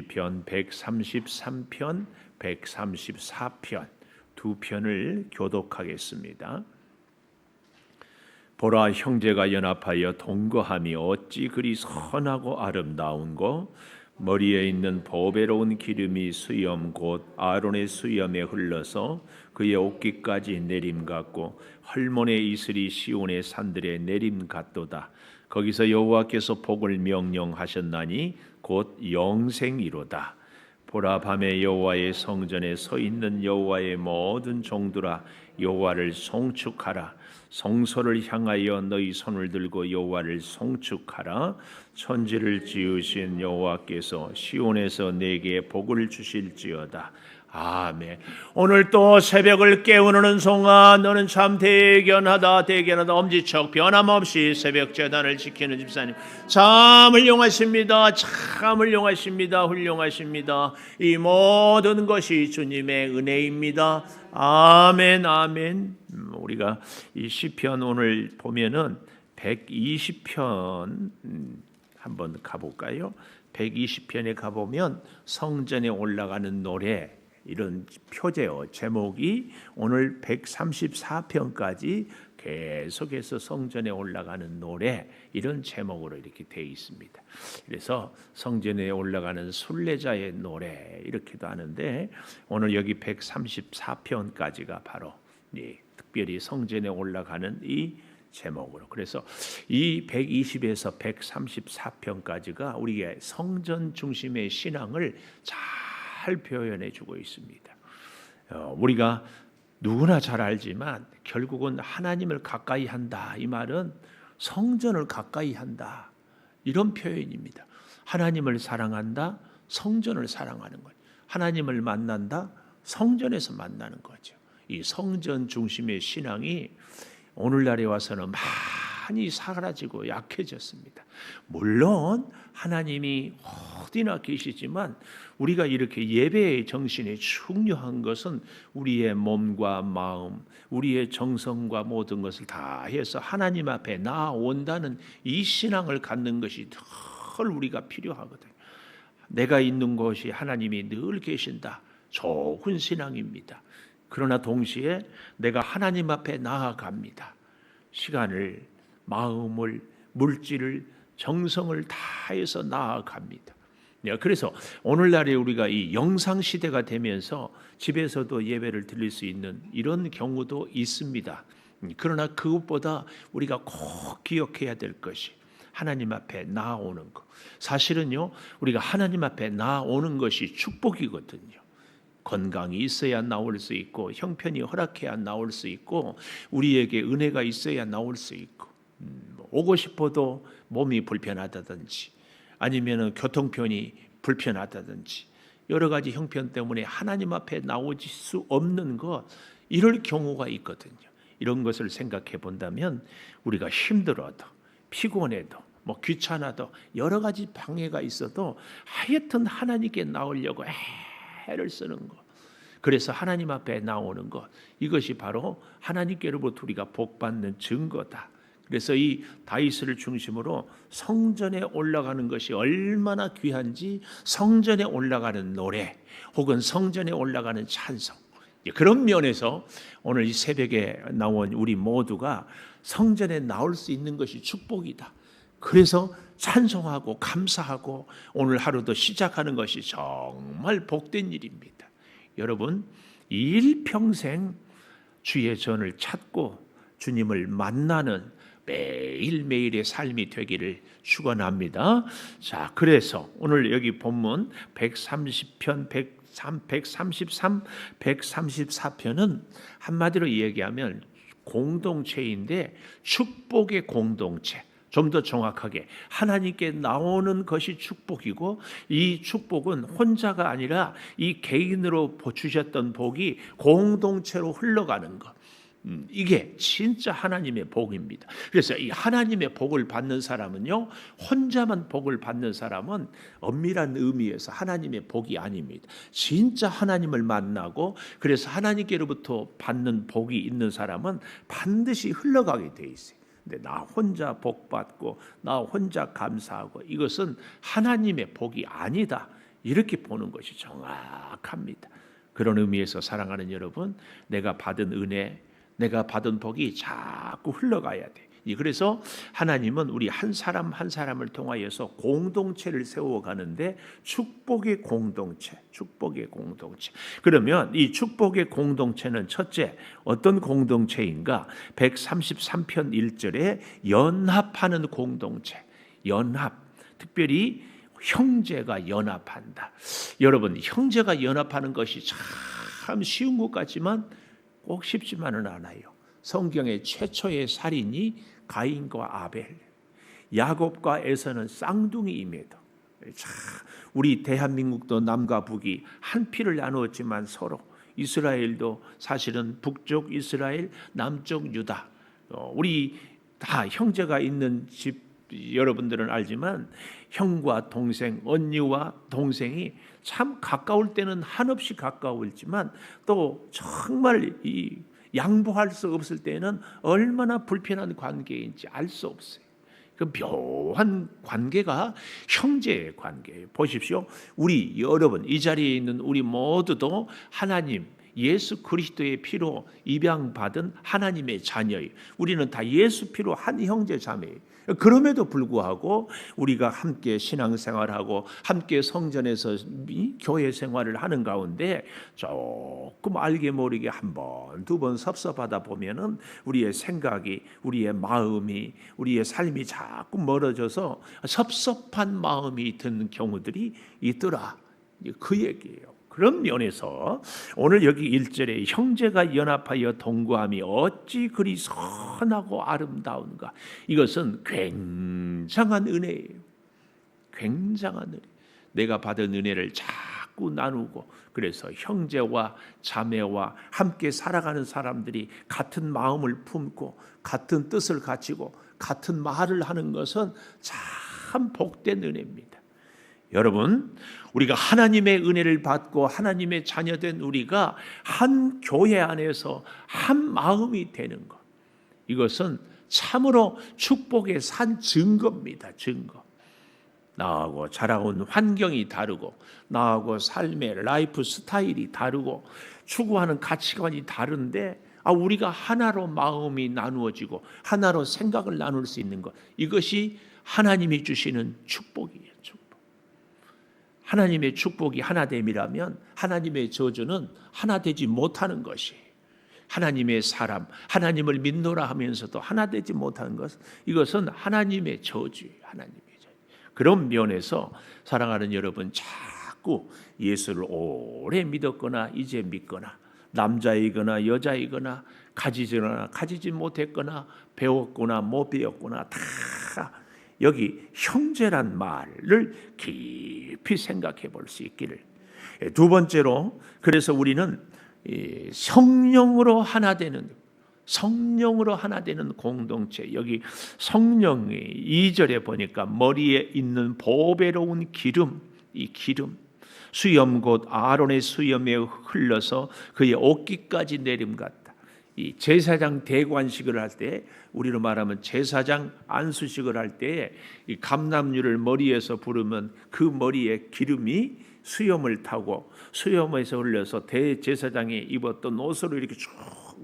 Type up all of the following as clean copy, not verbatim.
시편 133편, 134편 두 편을 교독하겠습니다. 보라, 형제가 연합하여 동거함이 어찌 그리 선하고 아름다운고, 머리에 있는 보배로운 기름이 수염 곧 아론의 수염에 흘러서 그의 옷깃까지 내림 같고, 헐몬의 이슬이 시온의 산들에 내림 같도다. 거기서 여호와께서 복을 명령하셨나니 곧 영생이로다. 보라, 밤에 여호와의 성전에 서 있는 여호와의 모든 종들아, 여호와를 송축하라. 성소를 향하여 너희 손을 들고 여호와를 송축하라. 천지를 지으신 여호와께서 시온에서 내게 복을 주실지어다. 아멘. 오늘 또 새벽을 깨우는 은송아, 너는 참 대견하다. 엄지척 변함없이 새벽 제단을 지키는 집사님, 참 훌륭하십니다. 훌륭하십니다. 이 모든 것이 주님의 은혜입니다. 아멘. 우리가 이 시편 오늘 보면은 120편 한번 가볼까요? 120편에 가보면 성전에 올라가는 노래, 이런 표제어 제목이 오늘 134편까지 계속해서 성전에 올라가는 노래, 이런 제목으로 이렇게 되어 있습니다. 그래서 성전에 올라가는 순례자의 노래 이렇게도 하는데, 오늘 여기 134편까지가 바로 특별히 성전에 올라가는 이 제목으로, 그래서 이 120에서 134편까지가 우리의 성전 중심의 신앙을 잘 표현해 주고 있습니다. 우리가 누구나 잘 알지만 결국은 하나님을 가까이 한다, 이 말은 성전을 가까이 한다, 이런 표현입니다. 하나님을 사랑한다, 성전을 사랑하는 거예요. 하나님을 만난다, 성전에서 만나는 거죠. 이 성전 중심의 신앙이 오늘날에 와서는 많이 사라지고 약해졌습니다. 물론 하나님이 어디나 계시지만 우리가 이렇게 예배의 정신이 중요한 것은 우리의 몸과 마음, 우리의 정성과 모든 것을 다해서 하나님 앞에 나아온다는 이 신앙을 갖는 것이 늘 우리가 필요하거든요. 내가 있는 곳이 하나님이 늘 계신다, 좋은 신앙입니다. 그러나 동시에 내가 하나님 앞에 나아갑니다. 시간을, 마음을, 물질을, 정성을 다해서 나아갑니다. 그래서 오늘날에 우리가 이 영상 시대가 되면서 집에서도 예배를 드릴 수 있는 이런 경우도 있습니다. 그러나 그것보다 우리가 꼭 기억해야 될 것이 하나님 앞에 나아오는 것. 사실은요, 우리가 하나님 앞에 나아오는 것이 축복이거든요. 건강이 있어야 나올 수 있고, 형편이 허락해야 나올 수 있고, 우리에게 은혜가 있어야 나올 수 있고, 오고 싶어도 몸이 불편하다든지 아니면 교통편이 불편하다든지 여러 가지 형편 때문에 하나님 앞에 나오질 수 없는 것, 이럴 경우가 있거든요. 이런 것을 생각해 본다면 우리가 힘들어도 피곤해도 귀찮아도 여러 가지 방해가 있어도 하여튼 하나님께 나오려고 애를 쓰는 것, 그래서 하나님 앞에 나오는 것, 이것이 바로 하나님께로부터 우리가 복받는 증거다. 그래서 이 다윗을 중심으로 성전에 올라가는 것이 얼마나 귀한지, 성전에 올라가는 노래 혹은 성전에 올라가는 찬송, 그런 면에서 오늘 이 새벽에 나온 우리 모두가 성전에 나올 수 있는 것이 축복이다. 그래서 찬송하고 감사하고 오늘 하루도 시작하는 것이 정말 복된 일입니다. 여러분, 일평생 주의 전을 찾고 주님을 만나는 매일매일의 삶이 되기를 축원합니다. 자, 그래서 오늘 여기 본문 130편, 133, 134편은 한마디로 얘기하면 공동체인데 축복의 공동체. 좀 더 정확하게 하나님께 나오는 것이 축복이고, 이 축복은 혼자가 아니라 이 개인으로 주셨던 복이 공동체로 흘러가는 것, 이게 진짜 하나님의 복입니다. 그래서 이 하나님의 복을 받는 사람은요, 혼자만 복을 받는 사람은 엄밀한 의미에서 하나님의 복이 아닙니다. 진짜 하나님을 만나고 그래서 하나님께로부터 받는 복이 있는 사람은 반드시 흘러가게 돼 있어요. 근데 나 혼자 복 받고 나 혼자 감사하고, 이것은 하나님의 복이 아니다. 이렇게 보는 것이 정확합니다. 그런 의미에서 사랑하는 여러분, 내가 받은 은혜, 내가 받은 복이 자꾸 흘러가야 돼. 그래서 하나님은 우리 한 사람 한 사람을 통하여서 공동체를 세워가는데 축복의 공동체, 축복의 공동체. 그러면 이 축복의 공동체는 첫째 어떤 공동체인가? 133편 1절에 연합하는 공동체, 연합. 특별히 형제가 연합한다. 여러분, 형제가 연합하는 것이 참 쉬운 것 같지만 꼭 쉽지만은 않아요. 성경의 최초의 살인이 가인과 아벨, 야곱과 에서는 쌍둥이임에도 우리 대한민국도 남과 북이 한 피를 나누었지만 서로 이스라엘도 사실은 북쪽 이스라엘, 남쪽 유다, 우리 다 형제가 있는 집 여러분들은 알지만 형과 동생, 언니와 동생이 참 가까울 때는 한없이 가까울지만 또 정말 이 양보할 수 없을 때는 얼마나 불편한 관계인지 알 수 없어요. 그 묘한 관계가 형제의 관계예요. 보십시오. 우리 여러분, 이 자리에 있는 우리 모두도 하나님 예수 그리스도의 피로 입양받은 하나님의 자녀예요. 우리는 다 예수 피로 한 형제 자매예요. 그럼에도 불구하고 우리가 함께 신앙생활하고 함께 성전에서 교회 생활을 하는 가운데 조금 알게 모르게 한 번, 두 번 섭섭하다 보면은 우리의 생각이, 우리의 마음이, 우리의 삶이 자꾸 멀어져서 섭섭한 마음이 드는 경우들이 있더라. 그 얘기예요. 그런 면에서 오늘 여기 1절에 형제가 연합하여 동거함이 어찌 그리 선하고 아름다운가. 이것은 굉장한 은혜예요. 굉장한 은혜. 내가 받은 은혜를 자꾸 나누고, 그래서 형제와 자매와 함께 살아가는 사람들이 같은 마음을 품고 같은 뜻을 가지고 같은 말을 하는 것은 참 복된 은혜입니다. 여러분, 우리가 하나님의 은혜를 받고 하나님의 자녀된 우리가 한 교회 안에서 한 마음이 되는 것, 이것은 참으로 축복의 산 증거입니다. 증거. 나하고 자라온 환경이 다르고, 나하고 삶의 라이프 스타일이 다르고, 추구하는 가치관이 다른데 우리가 하나로 마음이 나누어지고 하나로 생각을 나눌 수 있는 것, 이것이 하나님이 주시는 축복이에요. 축복. 하나님의 축복이 하나됨이라면 하나님의 저주는 하나되지 못하는 것이, 하나님의 사람, 하나님을 믿노라 하면서도 하나되지 못하는 것, 이것은 하나님의 저주예요. 하나님의 저주. 그런 면에서 사랑하는 여러분, 자꾸 예수를 오래 믿었거나 이제 믿거나, 남자이거나 여자이거나, 가지거나 가지지 못했거나, 배웠거나 못 배웠거나, 다 여기 형제란 말을 깊이 생각해 볼 수 있기를. 두 번째로, 그래서 우리는 성령으로 하나 되는, 성령으로 하나 되는 공동체. 여기 성령이 2절에 보니까 머리에 있는 보배로운 기름, 이 기름, 수염 곧 아론의 수염에 흘러서 그의 옷깃까지 내림 같다. 이 제사장 대관식을 할 때, 우리로 말하면 제사장 안수식을 할 때 이 감람류를 머리에서 부르면 그 머리에 기름이 수염을 타고 수염에서 흘려서 대제사장이 입었던 옷으로 이렇게 쭉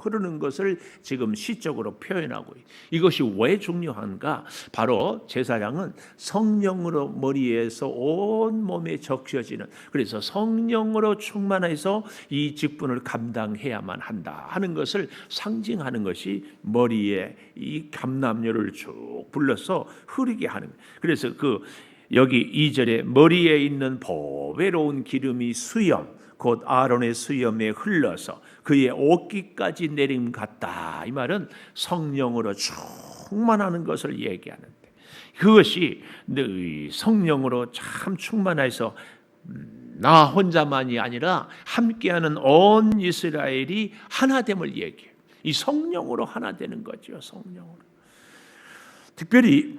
흐르는 것을 지금 시적으로 표현하고 있어요. 이것이 왜 중요한가? 바로 제사장은 성령으로 머리에서 온 몸에 적셔지는, 그래서 성령으로 충만해서 이 직분을 감당해야만 한다 하는 것을 상징하는 것이 머리에 이 감람류를 쭉 불러서 흐르게 하는 거예요. 그래서 여기 2절에 머리에 있는 보배로운 기름이 수염 곧 아론의 수염에 흘러서 그의 옷깃까지 내림 같다. 이 말은 성령으로 충만하는 것을 얘기하는데, 그것이 성령으로 참 충만해서 나 혼자만이 아니라 함께하는 온 이스라엘이 하나됨을 얘기해요. 이 성령으로 하나 되는 거죠. 성령으로. 특별히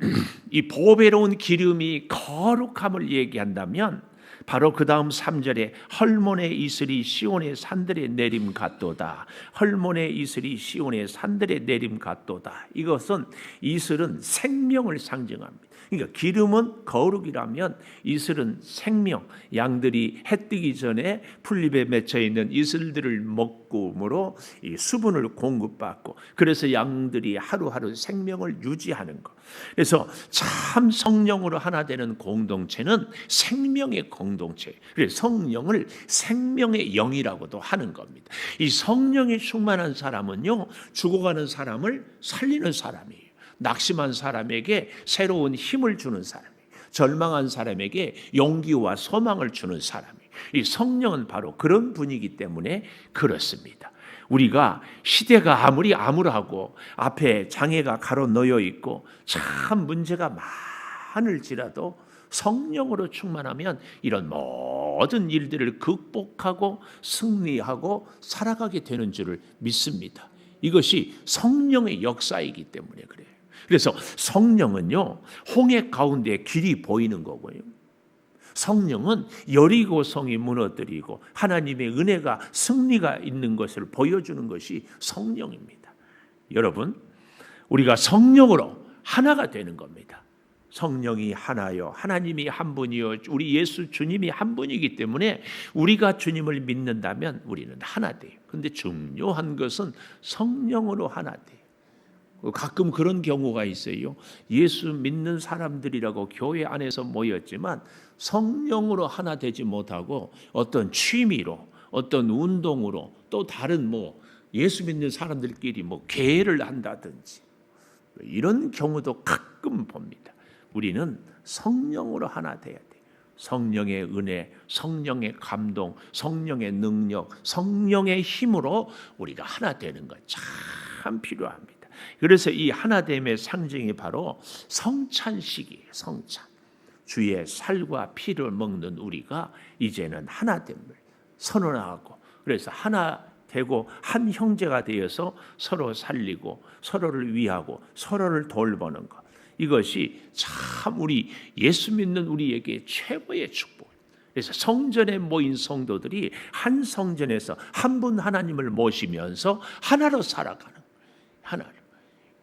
이 보배로운 기름이 거룩함을 얘기한다면 바로 그 다음 3절에 헐몬의 이슬이 시온의 산들에 내림 같도다. 헐몬의 이슬이 시온의 산들에 내림 같도다. 이것은 이슬은 생명을 상징합니다. 그러니까 기름은 거룩이라면 이슬은 생명, 양들이 해 뜨기 전에 풀잎에 맺혀 있는 이슬들을 먹음으로 이 수분을 공급받고, 그래서 양들이 하루하루 생명을 유지하는 것. 그래서 참 성령으로 하나 되는 공동체는 생명의 공동체. 그래서 성령을 생명의 영이라고도 하는 겁니다. 이 성령이 충만한 사람은요, 죽어가는 사람을 살리는 사람이에요. 낙심한 사람에게 새로운 힘을 주는 사람이에요. 절망한 사람에게 용기와 소망을 주는 사람이에요. 이 성령은 바로 그런 분이기 때문에 그렇습니다. 우리가 시대가 아무리 암울하고 앞에 장애가 가로놓여 있고 참 문제가 많을지라도 성령으로 충만하면 이런 모든 일들을 극복하고 승리하고 살아가게 되는 줄을 믿습니다. 이것이 성령의 역사이기 때문에 그래요. 그래서 성령은요, 홍해 가운데 길이 보이는 거고요. 성령은 여리고성이 무너뜨리고 하나님의 은혜가 승리가 있는 것을 보여주는 것이 성령입니다. 여러분, 우리가 성령으로 하나가 되는 겁니다. 성령이 하나요, 하나님이 한 분이요, 우리 예수 주님이 한 분이기 때문에 우리가 주님을 믿는다면 우리는 하나 돼요. 그런데 중요한 것은 성령으로 하나 돼요. 가끔 그런 경우가 있어요. 예수 믿는 사람들이라고 교회 안에서 모였지만 성령으로 하나 되지 못하고 어떤 취미로, 어떤 운동으로, 또 다른 예수 믿는 사람들끼리 계회를 한다든지 이런 경우도 가끔 봅니다. 우리는 성령으로 하나 돼야 돼요. 성령의 은혜, 성령의 감동, 성령의 능력, 성령의 힘으로 우리가 하나 되는 것 참 필요합니다. 그래서 이 하나됨의 상징이 바로 성찬식이에요. 성찬. 주의 살과 피를 먹는 우리가 이제는 하나됨을 선언하고, 그래서 하나 되고 한 형제가 되어서 서로 살리고 서로를 위하고 서로를 돌보는 것. 이것이 참 우리 예수 믿는 우리에게 최고의 축복. 그래서 성전에 모인 성도들이 한 성전에서 한 분 하나님을 모시면서 하나로 살아가는 거예요. 하나님.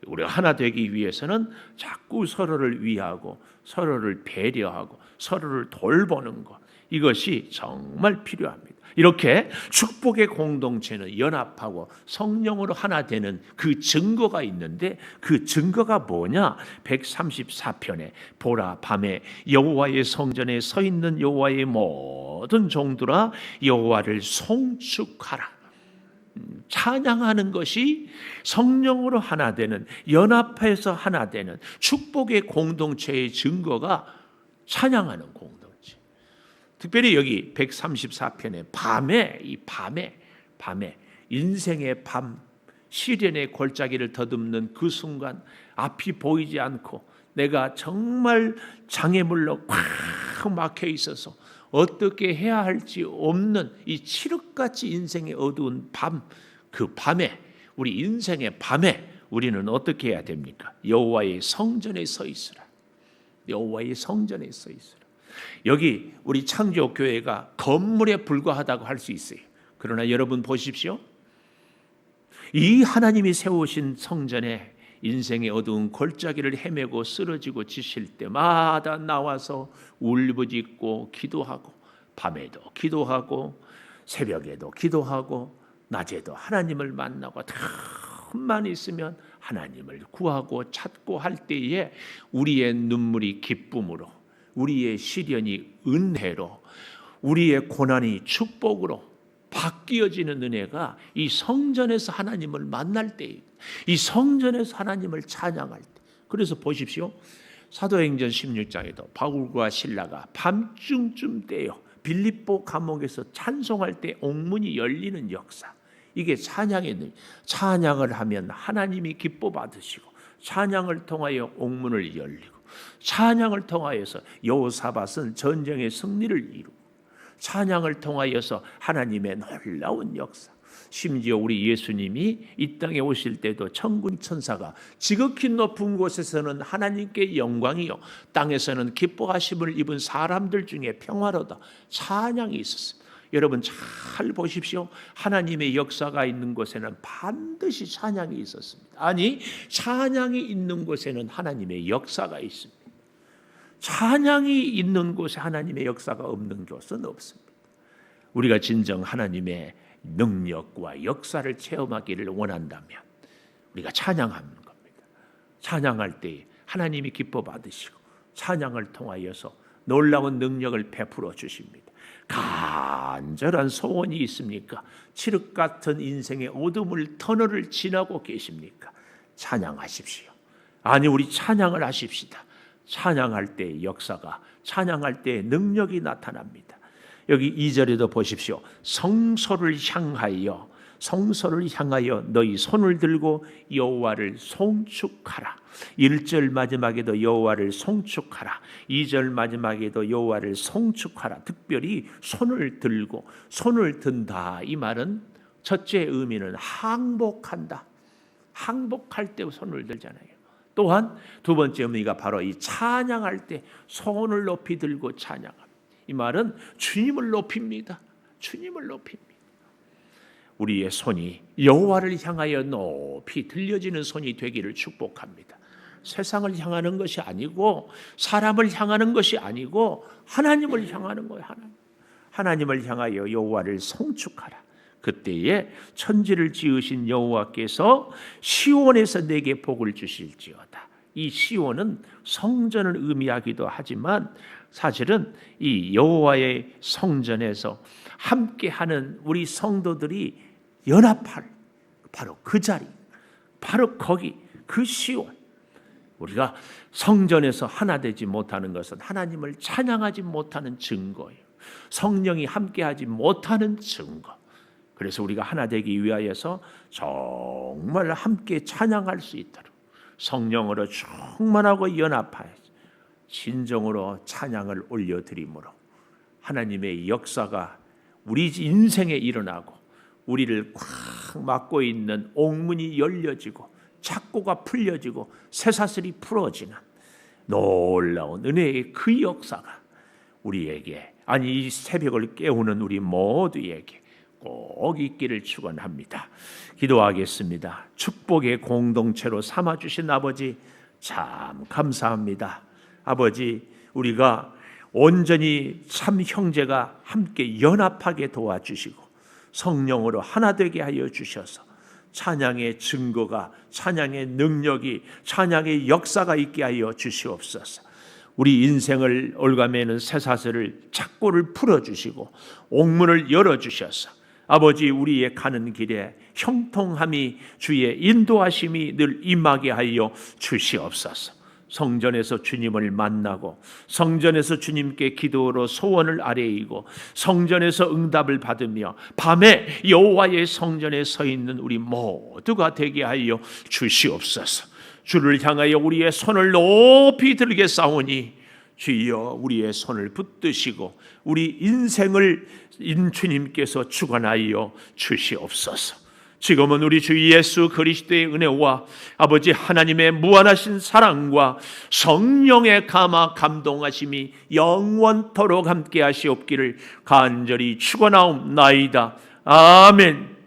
우리가 하나 되기 위해서는 자꾸 서로를 위하고 서로를 배려하고 서로를 돌보는 것, 이것이 정말 필요합니다. 이렇게 축복의 공동체는 연합하고 성령으로 하나 되는 그 증거가 있는데, 그 증거가 뭐냐? 134편에 보라, 밤에 여호와의 성전에 서 있는 여호와의 모든 종들아 여호와를 송축하라. 찬양하는 것이 성령으로 하나 되는, 연합해서 하나 되는 축복의 공동체의 증거가 찬양하는 공동체. 특별히 여기 134편에 밤에 인생의 밤, 시련의 골짜기를 더듬는 그 순간, 앞이 보이지 않고 내가 정말 장애물로 꽉 막혀 있어서 어떻게 해야 할지 없는 이 칠흑같이 인생의 어두운 밤, 그 밤에, 우리 인생의 밤에 우리는 어떻게 해야 됩니까? 여호와의 성전에 서 있으라. 여호와의 성전에 서 있으라. 여기 우리 창조교회가 건물에 불과하다고 할 수 있어요. 그러나 여러분 보십시오. 이 하나님이 세우신 성전에 인생의 어두운 골짜기를 헤매고 쓰러지고 지칠 때마다 나와서 울부짖고 기도하고, 밤에도 기도하고 새벽에도 기도하고 낮에도 하나님을 만나고 틈만 있으면 하나님을 구하고 찾고 할 때에 우리의 눈물이 기쁨으로, 우리의 시련이 은혜로, 우리의 고난이 축복으로 바뀌어지는 은혜가 이 성전에서 하나님을 만날 때, 이 성전에서 하나님을 찬양할 때. 그래서 보십시오. 사도행전 16장에도 바울과 실라가 밤중쯤 때요 빌립보 감옥에서 찬송할 때 옥문이 열리는 역사. 이게 찬양의, 찬양을 하면 하나님이 기뻐 받으시고, 찬양을 통하여 옥문을 열리고, 찬양을 통하여서 여호사밧은 전쟁의 승리를 이루고, 찬양을 통하여서 하나님의 놀라운 역사. 심지어 우리 예수님이 이 땅에 오실 때도 천군 천사가 지극히 높은 곳에서는 하나님께 영광이요 땅에서는 기뻐하심을 입은 사람들 중에 평화로다, 찬양이 있었습니다. 여러분 잘 보십시오. 하나님의 역사가 있는 곳에는 반드시 찬양이 있었습니다. 아니, 찬양이 있는 곳에는 하나님의 역사가 있습니다. 찬양이 있는 곳에 하나님의 역사가 없는 곳은 없습니다. 우리가 진정 하나님의 능력과 역사를 체험하기를 원한다면 우리가 찬양하는 겁니다. 찬양할 때 하나님이 기뻐 받으시고 찬양을 통하여서 놀라운 능력을 베풀어 주십니다. 간절한 소원이 있습니까? 칠흑 같은 인생의 어둠을 터널을 지나고 계십니까? 찬양하십시오. 아니, 우리 찬양을 하십시다. 찬양할 때 역사가, 찬양할 때 능력이 나타납니다. 여기 2절에도 보십시오. 성소를 향하여 너희 손을 들고 여호와를 송축하라. 1절 마지막에도 여호와를 송축하라. 2절 마지막에도 여호와를 송축하라. 특별히 손을 들고, 손을 든다. 이 말은 첫째 의미는 항복한다. 항복할 때 손을 들잖아요. 또한 두 번째 의미가 바로 이 찬양할 때 손을 높이 들고 찬양합니다. 이 말은 주님을 높입니다. 주님을 높입니다. 우리의 손이 여호와를 향하여 높이 들려지는 손이 되기를 축복합니다. 세상을 향하는 것이 아니고 사람을 향하는 것이 아니고 하나님을 향하는 거예요. 하나님을 향하여 여호와를 송축하라. 그때에 천지를 지으신 여호와께서 시온에서 내게 복을 주실지어다. 이 시온은 성전을 의미하기도 하지만 사실은 이 여호와의 성전에서 함께하는 우리 성도들이 연합할 바로 그 자리, 바로 거기, 그 시온. 우리가 성전에서 하나 되지 못하는 것은 하나님을 찬양하지 못하는 증거예요. 성령이 함께하지 못하는 증거. 그래서 우리가 하나 되기 위하여서 정말 함께 찬양할 수 있도록 성령으로 충만하고 연합하여 진정으로 찬양을 올려드림으로 하나님의 역사가 우리 인생에 일어나고 우리를 꽉 막고 있는 옥문이 열려지고 착고가 풀려지고 쇠사슬이 풀어지는 놀라운 은혜의 그 역사가 우리에게, 아니 이 새벽을 깨우는 우리 모두에게 꼭 있기를 축원합니다. 기도하겠습니다. 축복의 공동체로 삼아주신 아버지 참 감사합니다. 아버지, 우리가 온전히 참 형제가 함께 연합하게 도와주시고 성령으로 하나 되게 하여 주셔서 찬양의 증거가, 찬양의 능력이, 찬양의 역사가 있게 하여 주시옵소서. 우리 인생을 올가매는 쇠사슬을, 착고를 풀어주시고 옥문을 열어주셔서 아버지, 우리의 가는 길에 형통함이, 주의 인도하심이 늘 임하게 하여 주시옵소서. 성전에서 주님을 만나고 성전에서 주님께 기도로 소원을 아뢰이고 성전에서 응답을 받으며 밤에 여호와의 성전에 서 있는 우리 모두가 되게 하여 주시옵소서. 주를 향하여 우리의 손을 높이 들겠사오니 주여 우리의 손을 붙드시고 우리 인생을 주님께서 주관하여 주시옵소서. 지금은 우리 주 예수 그리스도의 은혜와 아버지 하나님의 무한하신 사랑과 성령의 감화 감동하심이 영원토록 함께 하시옵기를 간절히 축원하옵나이다. 아멘.